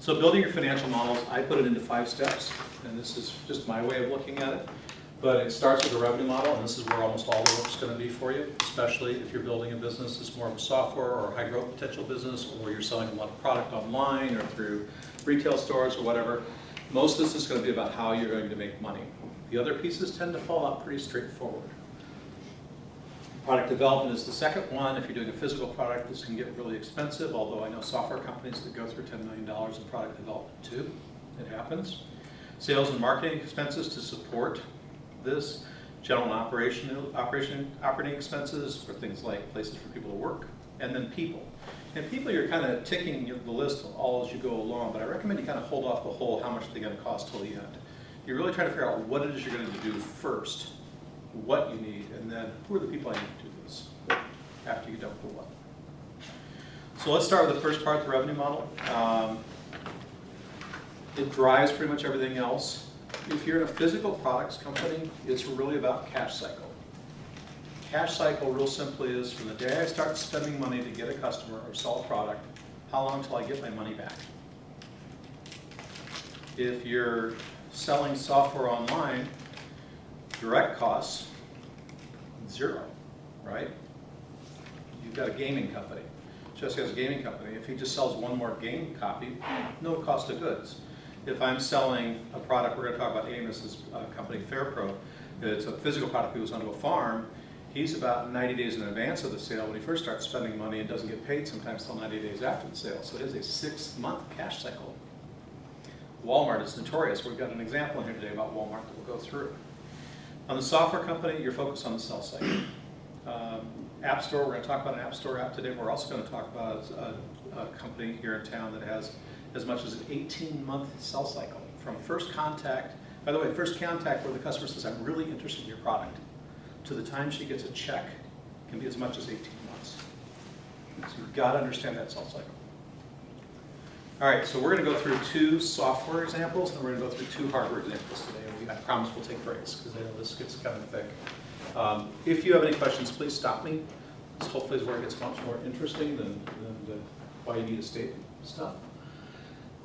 So building your financial models, I put it into 5 steps, and this is just my way of looking at it. But it starts with a revenue model, and this is where almost all the work's going to be for you, especially if you're building a business that's more of a software or high growth potential business, or you're selling a lot of product online or through retail stores or whatever. Most of this is going to be about how you're going to make money. The other pieces tend to fall out pretty straightforward. Product development is the second one. If you're doing a physical product, this can get really expensive, although I know software companies that go through $10 million in product development too. It happens. Sales and marketing expenses to support this. General and operating expenses for things like places for people to work. And then people. And people, you're kind of ticking the list all as you go along, but I recommend you kind of hold off the whole how much they're going to cost till the end. You're really trying to figure out what it is you're going to do first, what you need, and then who are the people I need to do this after you've done the what. So let's start with the first part, the revenue model. It drives pretty much everything else. If you're in a physical products company, it's really about cash cycle. Cash cycle, real simply, is from the day I start spending money to get a customer or sell a product, how long till I get my money back? If you're selling software online, direct costs, 0, right? You've got a gaming company. Jesse has a gaming company. If he just sells one more game copy, no cost of goods. If I'm selling a product, we're going to talk about Amos's company, FairPro. It's a physical product that goes onto a farm. He's about 90 days in advance of the sale when he first starts spending money and doesn't get paid sometimes till 90 days after the sale. So it is a 6-month cash cycle. Walmart is notorious. We've got an example in here today about Walmart that we'll go through. On the software company, you're focused on the sell cycle. App Store, we're going to talk about an App Store app today. We're also going to talk about a company here in town that has as much as an 18-month sell cycle from first contact. By the way, first contact where the customer says, I'm really interested in your product, to the time she gets a check can be as much as 18 months. So you've got to understand that sell cycle. All right, so we're going to go through 2 software examples, and we're going to go through 2 hardware examples today. I promise we'll take breaks, because I know this gets kind of thick. If you have any questions, please stop me. This hopefully is where it gets much more interesting than why you need a statement stuff.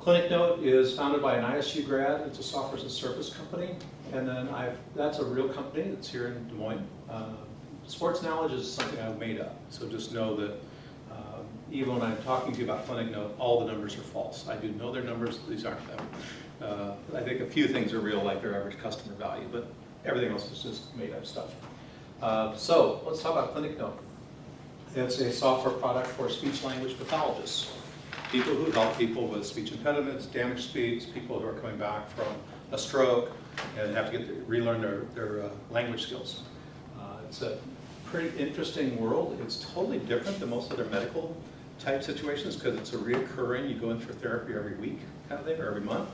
ClinicNote is founded by an ISU grad. It's a software as a service company. And then that's a real company that's here in Des Moines. Sports knowledge is something I've made up. So just know that even when I'm talking to you about ClinicNote, all the numbers are false. I do know their numbers, these aren't them. I think a few things are real, like their average customer value, but everything else is just made up stuff. So let's talk about ClinicNote. It's a software product for speech-language pathologists. People who help people with speech impediments, damaged speech, people who are coming back from a stroke and have to relearn their language skills. It's a pretty interesting world. It's totally different than most other medical type situations because it's a reoccurring, you go in for therapy every week kind of thing, or every month.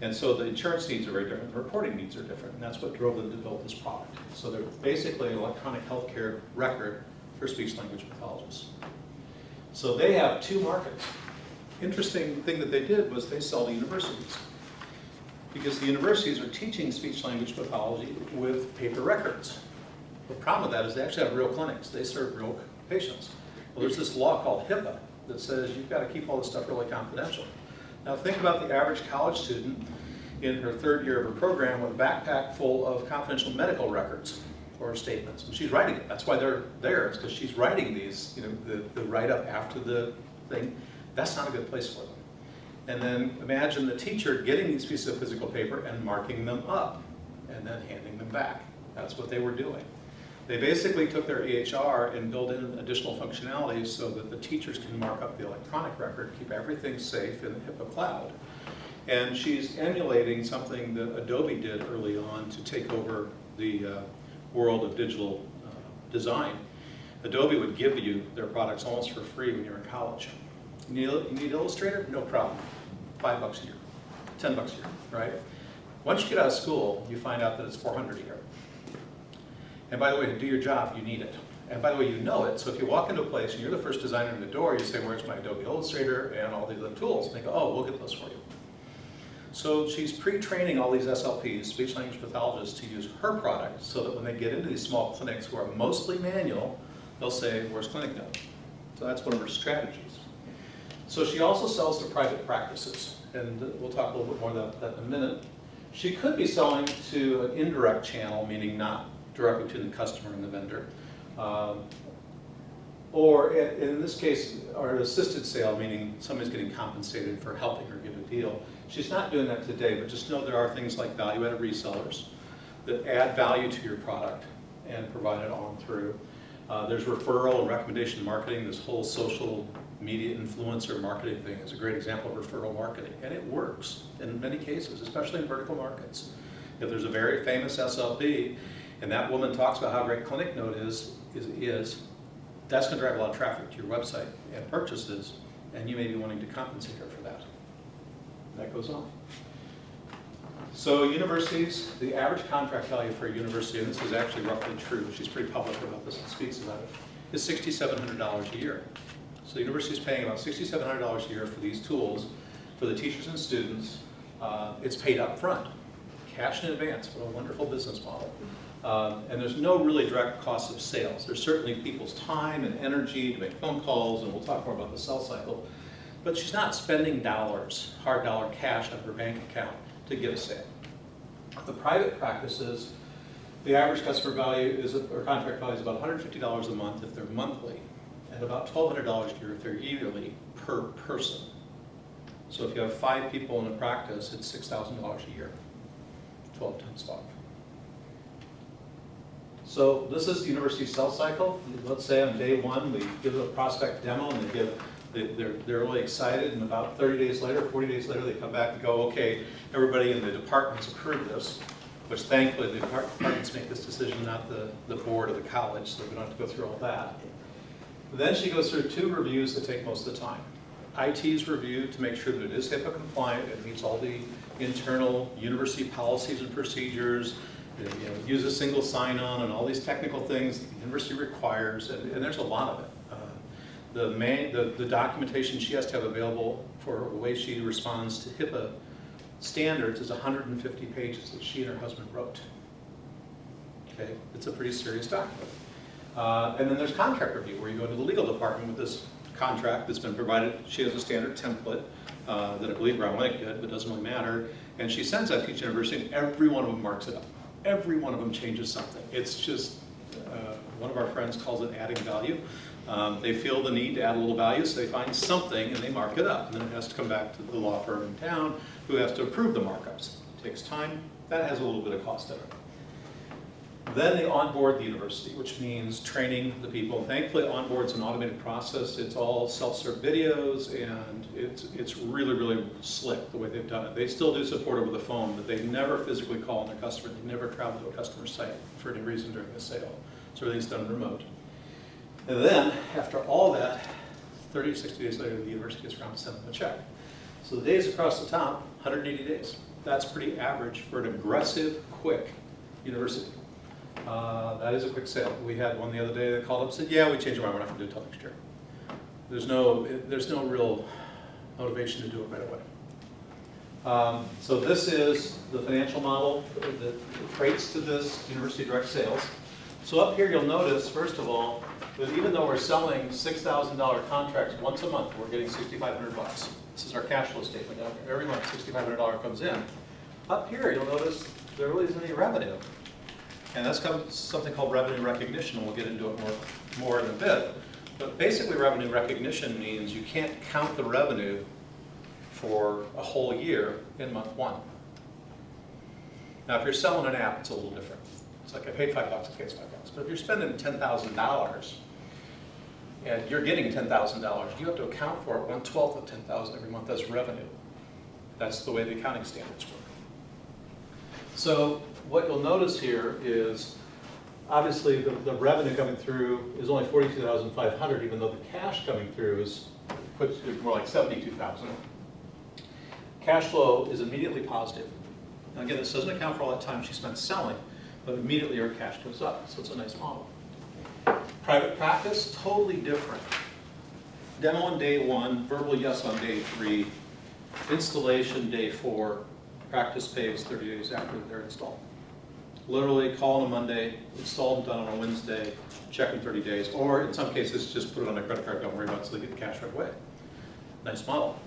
And so the insurance needs are very different, the reporting needs are different, and that's what drove them to build this product. So they're basically an electronic healthcare record for speech-language pathologists. So they have 2 markets. Interesting thing that they did was they sell to universities, because the universities are teaching speech-language pathology with paper records. The problem with that is they actually have real clinics. They serve real patients. Well, there's this law called HIPAA that says you've got to keep all this stuff really confidential. Now think about the average college student in her 3rd year of her program with a backpack full of confidential medical records or statements. And she's writing it. That's why they're there. It's because she's writing these, the write-up after the thing. That's not a good place for them. And then imagine the teacher getting these pieces of physical paper and marking them up and then handing them back. That's what they were doing. They basically took their EHR and built in additional functionalities so that the teachers can mark up the electronic record, keep everything safe in the HIPAA cloud. And she's emulating something that Adobe did early on to take over the world of digital design. Adobe would give you their products almost for free when you're in college. You need Illustrator? No problem. $5 a year, $10 a year, right? Once you get out of school, you find out that it's $400 a year. And by the way, to do your job, you need it. And by the way, you know it. So if you walk into a place and you're the first designer in the door, you say, where's my Adobe Illustrator and all these other tools? And they go, oh, we'll get those for you. So she's pre-training all these SLPs, speech-language pathologists, to use her product so that when they get into these small clinics who are mostly manual, they'll say, where's ClinicNote? So that's one of her strategies. So she also sells to private practices, and we'll talk a little bit more about that in a minute. She could be selling to an indirect channel, meaning not directly to the customer and the vendor. Or in this case, or an assisted sale, meaning somebody's getting compensated for helping her get a deal. She's not doing that today, but just know there are things like value-added resellers that add value to your product and provide it on through. There's referral and recommendation marketing. This whole social media influencer marketing thing is a great example of referral marketing, and it works in many cases, especially in vertical markets. If there's a very famous SLP, and that woman talks about how great Clinic Note is that's going to drive a lot of traffic to your website and purchases, and you may be wanting to compensate her for that. That goes on. So universities, the average contract value for a university, and this is actually roughly true, she's pretty public about this and speaks about it, is $6,700 a year. So the university is paying about $6,700 a year for these tools for the teachers and students. It's paid up front, cash in advance. What a wonderful business model. And there's no really direct cost of sales. There's certainly people's time and energy to make phone calls, and we'll talk more about the sales cycle. But she's not spending dollars, hard dollar cash out of her bank account to get a sale. The private practices, the average customer value is, or contract value is about $150 a month if they're monthly, and about $1,200 a year if they're yearly per person. So if you have 5 people in a practice, it's $6,000 a year, 12 times 5. So this is the university sales cycle. Let's say on day 1, we give a prospect demo, and they're really excited, and about 30 days later, 40 days later, they come back and go, okay, everybody in the departments approved this, which thankfully the departments make this decision, not the board of the college, so we don't have to go through all that. Then she goes through 2 reviews that take most of the time. IT's review to make sure that it is HIPAA compliant, it meets all the internal university policies and procedures, use a single sign-on and all these technical things that the university requires, and there's a lot of it. The documentation she has to have available for the way she responds to HIPAA standards is 150 pages that she and her husband wrote. Okay, it's a pretty serious document. And then there's contract review, where you go into the legal department with this contract that's been provided. She has a standard template that I believe Brown-Lake did, but it doesn't really matter. And she sends that to each university, and every one of them marks it up. Every one of them changes something. It's just, one of our friends calls it adding value. They feel the need to add a little value, so they find something and they mark it up. And then it has to come back to the law firm in town who has to approve the markups. It takes time. That has a little bit of cost in it. Then they onboard the university, which means training the people. And thankfully, onboard's an automated process. It's all self-serve videos, and it's really, really slick the way they've done it. They still do support over the phone, but they never physically call on their customer. They never travel to a customer site for any reason during the sale. So everything's done remote. And then, after all that, 30 to 60 days later, the university gets around to send them a check. So the days across the top, 180 days. That's pretty average for an aggressive, quick university. That is a quick sale. We had one the other day that called up and said, yeah, we changed our mind, we're not going to do it until next year. There's no real motivation to do it right away. So this is the financial model that equates to this university direct sales. So up here you'll notice, first of all, that even though we're selling $6,000 contracts once a month, we're getting $6,500. This is our cash flow statement. Every month $6,500 comes in. Up here you'll notice there really isn't any revenue. And that's something called revenue recognition, and we'll get into it more in a bit. But basically revenue recognition means you can't count the revenue for a whole year in month 1. Now if you're selling an app, it's a little different. It's like I paid $5, okay, it's $5. But if you're spending $10,000 and you're getting $10,000, you have to account for it 1/12 of $10,000 every month as revenue. That's the way the accounting standards work. So what you'll notice here is, obviously the revenue coming through is only $42,500, even though the cash coming through is more like $72,000. Cash flow is immediately positive. Now again, this doesn't account for all that time she spent selling, but immediately her cash goes up, so it's a nice model. Private practice, totally different. Demo on day 1, verbal yes on day 3, installation day 4, practice pays 30 days after they're installed. Literally call on a Monday, install them done on a Wednesday, check in 30 days, or in some cases just put it on a credit card, don't worry about it, so they get the cash right away. Nice model.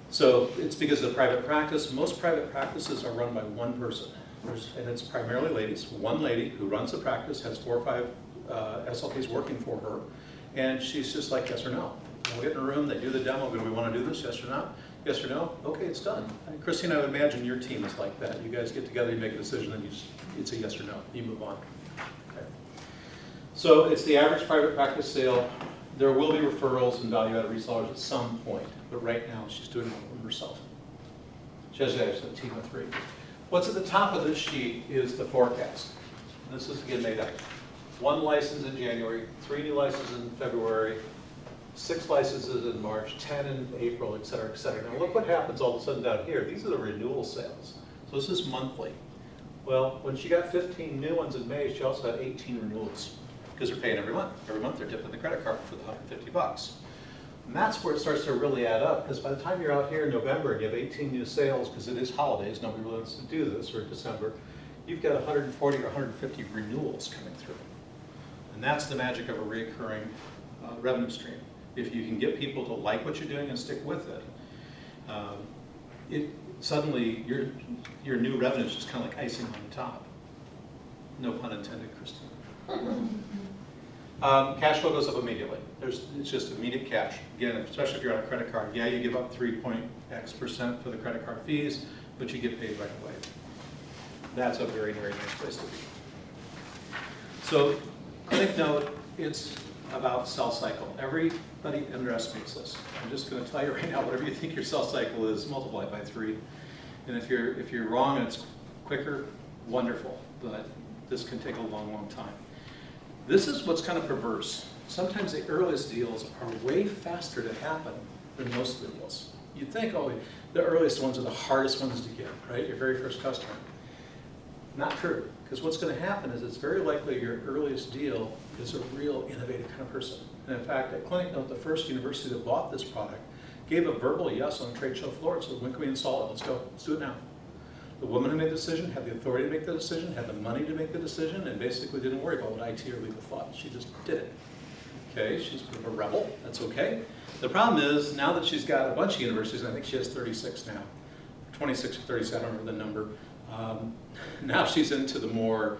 So it's because of the private practice. Most private practices are run by one person. And it's primarily ladies. One lady who runs the practice, has 4 or 5 SLPs working for her, and she's just like, yes or no. We'll get in a room, they do the demo, do we want to do this, yes or no? Yes or no? Okay, it's done. And Christine, I would imagine your team is like that. You guys get together, you make a decision, and it's a yes or no. You move on. Okay. So it's the average private practice sale. There will be referrals and value-added resellers at some point, but right now she's doing it all herself. She has a team of 3. What's at the top of this sheet is the forecast. This is again made up. 1 license in January, 3 new licenses in February, 6 licenses in March, 10 in April, et cetera, et cetera. Now look what happens all of a sudden down here. These are the renewal sales. So this is monthly. Well, when she got 15 new ones in May, she also had 18 renewals because they're paying every month. Every month they're dipping the credit card for the $150. And that's where it starts to really add up, because by the time you're out here in November and you have 18 new sales, because it is holidays, nobody really wants to do this, or December, you've got 140 or 150 renewals coming through. And that's the magic of a recurring revenue stream. If you can get people to like what you're doing and stick with it, suddenly your new revenue is just kind of like icing on the top. No pun intended, Christine. Cash flow goes up immediately. It's just immediate cash. Again, especially if you're on a credit card. Yeah, you give up 3.x% for the credit card fees, but you get paid right away. That's a very, very nice place to be. So, quick note, it's about sell cycle. Everybody underestimates this. I'm just going to tell you right now, whatever you think your sell cycle is, multiply it by 3. And if you're wrong and it's quicker, wonderful. But this can take a long, long time. This is what's kind of perverse. Sometimes the earliest deals are way faster to happen than most of the deals. You'd think, oh, the earliest ones are the hardest ones to get, right? Your very first customer. Not true, because what's going to happen is it's very likely your earliest deal is a real innovative kind of person. And in fact, at Clinic Note, the first university that bought this product gave a verbal yes on the trade show floor. So when can we install it? Let's go. Let's do it now. The woman who made the decision had the authority to make the decision, had the money to make the decision, and basically didn't worry about what IT or legal thought. She just did it. Okay, she's a bit of a rebel. That's okay. The problem is, now that she's got a bunch of universities, and I think she has 36 now, 26 or 37, I don't remember the number. Now she's into the more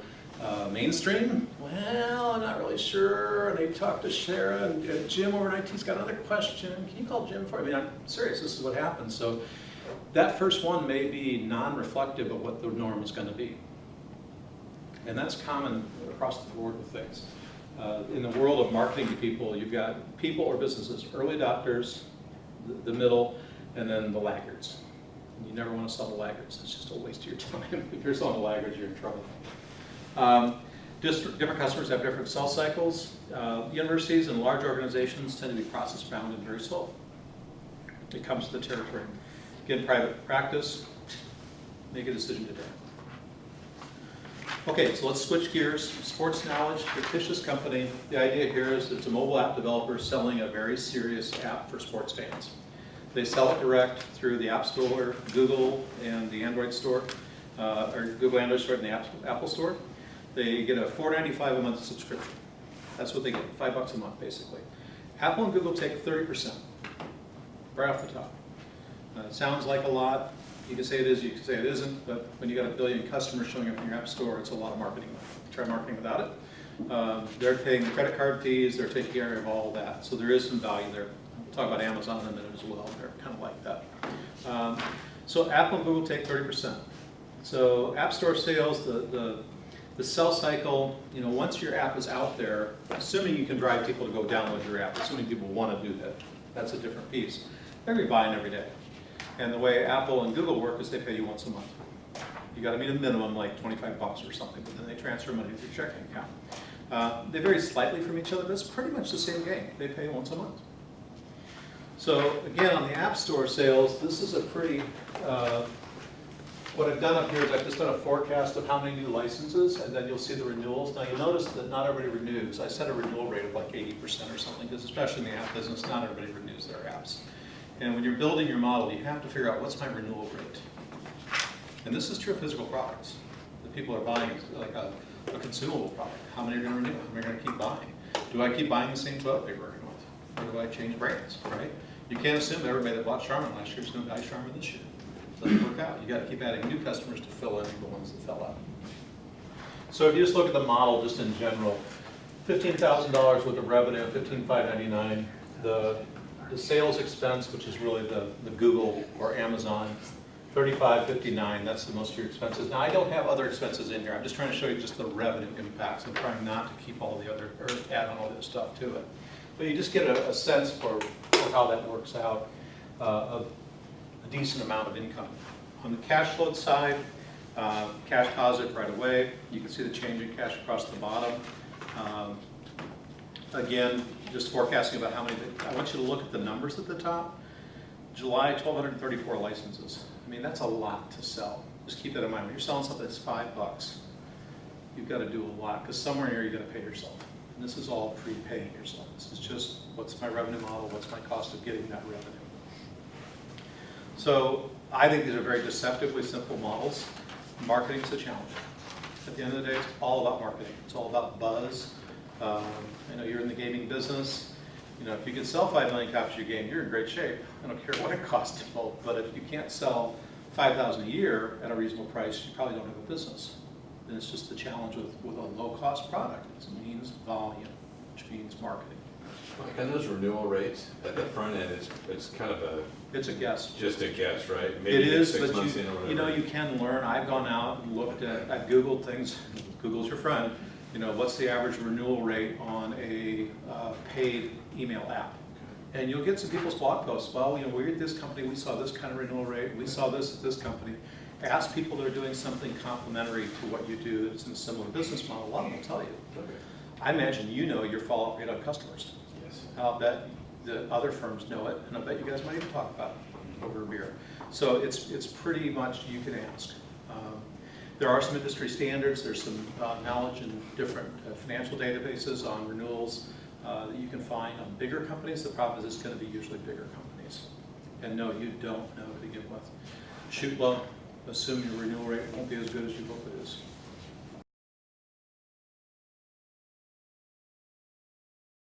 mainstream. Well, I'm not really sure. And they talked to Sharon, and Jim over in IT's got another question. Can you call Jim for me? I mean, I'm serious. This is what happens. So that first one may be non-reflective of what the norm is going to be. And that's common across the board with things. In the world of marketing to people, you've got people or businesses, early adopters, the middle, and then the laggards. You never want to sell the laggards. It's just a waste of your time. If you're selling the laggards, you're in trouble. Just different customers have different sales cycles. Universities and large organizations tend to be process-bound and very slow. It comes to the territory. Again, private practice, make a decision today. Okay, so let's switch gears. Sports Knowledge, fictitious company. The idea here is it's a mobile app developer selling a very serious app for sports fans. They sell it direct through the App Store, Google, and the Android Store, or Google Android Store and the Apple Store. They get a $4.95 a month subscription. That's what they get, $5 a month basically. Apple and Google take 30%, right off the top. Sounds like a lot. You can say it is, you can say it isn't, but when you got a billion customers showing up in your app store, it's a lot of marketing. Try marketing without it. They're paying the credit card fees, they're taking care of all of that. So there is some value there. We'll talk about Amazon in a minute as well. They're kind of like that. So Apple and Google take 30%. So App Store sales, the sell cycle, once your app is out there, assuming you can drive people to go download your app, assuming people want to do that, that's a different piece. They're going to be buying every day. And the way Apple and Google work is they pay you once a month. You got to meet a minimum like $25 or something, but then they transfer money to your checking account. They vary slightly from each other, but it's pretty much the same game. They pay you once a month. So again, on the App Store sales, this is a pretty, what I've done up here is I've just done a forecast of how many new licenses, and then you'll see the renewals. Now you'll notice that not everybody renews. I set a renewal rate of like 80% or something, because especially in the app business, not everybody renews their apps. And when you're building your model, you have to figure out what's my renewal rate. And this is true of physical products. The people are buying like a consumable product. How many are going to renew? How many are going to keep buying? Do I keep buying the same toilet paper every month? Or do I change brands, right? You can't assume everybody that bought Charmin last year is going to buy Charmin this year. It doesn't work out. You got to keep adding new customers to fill in the ones that fell out. So if you just look at the model just in general, $15,000 worth of revenue, $15,599. The sales expense, which is really the Google or Amazon, $35.59. That's the most of your expenses. Now I don't have other expenses in here. I'm just trying to show you just the revenue impacts. I'm trying not to keep all the other, or add on all this stuff to it. But you just get a sense for how that works out of a decent amount of income. On the cash flow side, cash positive right away. You can see the change in cash across the bottom. Again, just forecasting about how many, I want you to look at the numbers at the top. July, 1,234 licenses. I mean, that's a lot to sell. Just keep that in mind. When you're selling something that's $5, you've got to do a lot, because somewhere in here you've got to pay yourself. And this is all prepaying yourself. This is just, what's my revenue model, what's my cost of getting that revenue. So I think these are very deceptively simple models. Marketing is a challenge. At the end of the day, it's all about marketing. It's all about buzz. I know you're in the gaming business. You know, if you can sell 5 million copies of your game, you're in great shape. I don't care what it costs. But if you can't sell 5,000 a year at a reasonable price, you probably don't have a business. And it's just the challenge with a low-cost product. It means volume, which means marketing. Like on those renewal rates at the front end, it's kind of it's a guess. Just a guess, right? Maybe It is, 6 but months in or whatever. you know, you can learn. I've gone out and looked at, I've Googled things. Google's your friend. You know, what's the average renewal rate on a paid email app? And you'll get some people's blog posts. Well, you know, we're at this company, we saw this kind of renewal rate. We saw this at this company. Ask people that are doing something complementary to what you do that's in a similar business model. A lot of them will tell you. Okay. I imagine you know your follow-up rate on customers. Yes. I'll bet the other firms know it, and I bet you guys might even talk about it over a beer. So it's pretty much you can ask. There are some industry standards. There's some knowledge in different financial databases on renewals that you can find on bigger companies. The problem is it's going to be usually bigger companies. And no, you don't know to begin with. Shoot low. Assume your renewal rate won't be as good as you hope it is.